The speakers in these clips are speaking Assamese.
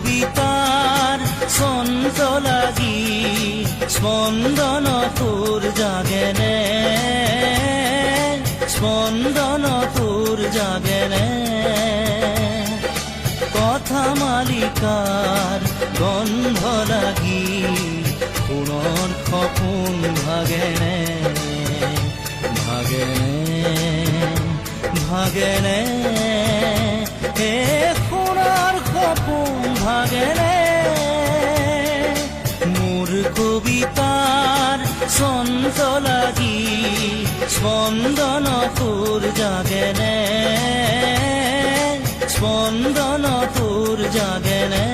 কবিতাৰ ছন্দ লাগি স্পন্দন তোৰ জাগেনে, স্পন্দন তোৰ জাগেনে। কথা মালিকাৰ গন্ধ লাগি পুনৰ সপোন ভাগেনে, ভাগেনে, ভাগেনে। হে সোণাৰ সপোন ভাগেনে। মোৰ কবিতাৰ ছন্দ লাগি স্পন্দন তোৰ জাগেনে, স্পন্দন তোৰ জাগেনে।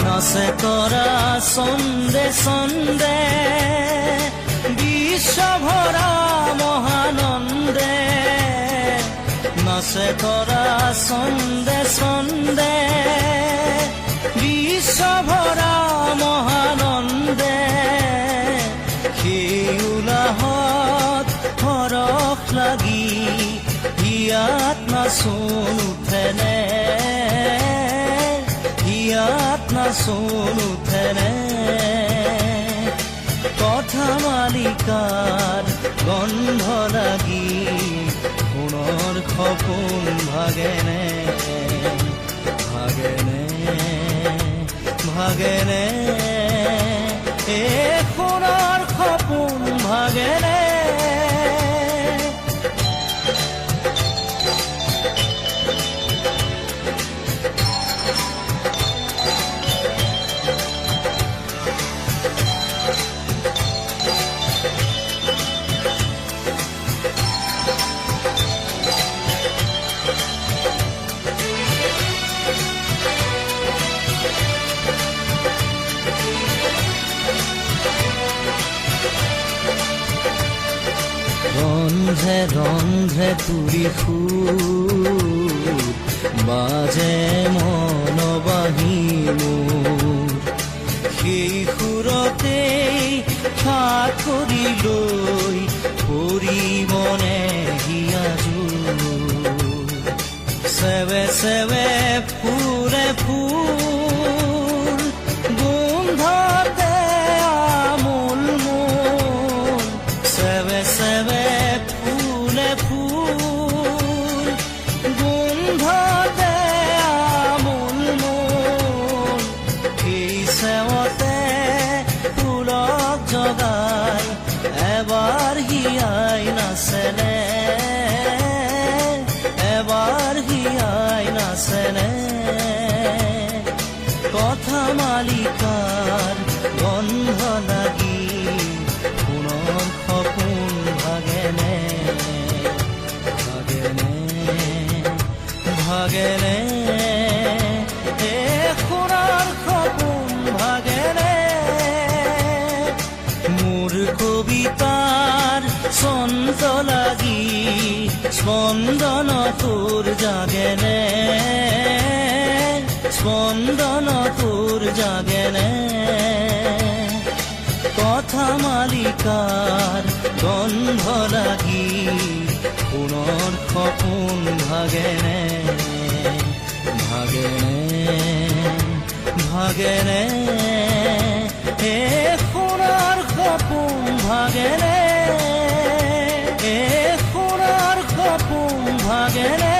নাচে তৰা ছন্দে ছন্দে বিশ্বভৰা মহানন্দে, নাচে তৰা ছন্দে ছন্দে বিশ্বভৰা মহানন্দে। সেই উলাহত হৰখ লাগি হিয়াত নাচোন উঠেনে, হিয়াত নাচোন উঠেনে। কথা মালিকাৰ গন্ধ লাগি পুনৰ সপোন ভাগেনে, ভাগেনে, ভাগেনে। এ সোণাৰ সপোন ভাগেনে। ৰন্ধে ৰন্ধে তুলি সুৰ বাজে মন বাহি মোৰ, সেই সুৰতেই সাত কৰি লৈ পৰিবনে হিয়াজোৰ। চেৱে চেৱে ফুৰে ফুল গোন্ধতে আমোল মোল, চেৱে চেৱে ফুলে ফুল গোন্ধতে আমোল মোল। সেই চেৱতে ফুলক জগাই এবাৰ হিয়াই নাচেনে, এবাৰ হিয়াই নাচেনে। কথা মালিকাৰ গন্ধ লাগি পুনৰ সপোন ভাগেনে, ভাগেনে, ভাগেনে। হে সোণাৰ সপোন ভাগেনে। মোৰ কবিতাৰ ছন্দ লাগি স্পন্দন তোৰ জাগেনে, স্পন্দন তোৰ জাগেনে। কথা মালিকাৰ গন্ধ লাগি পুনৰ সপোন ভাগেনে, ভাগেনে, ভাগেনে। হে সোণাৰ সপোন ভাগেনে, হে সোণাৰ সপোন ভাগেনে।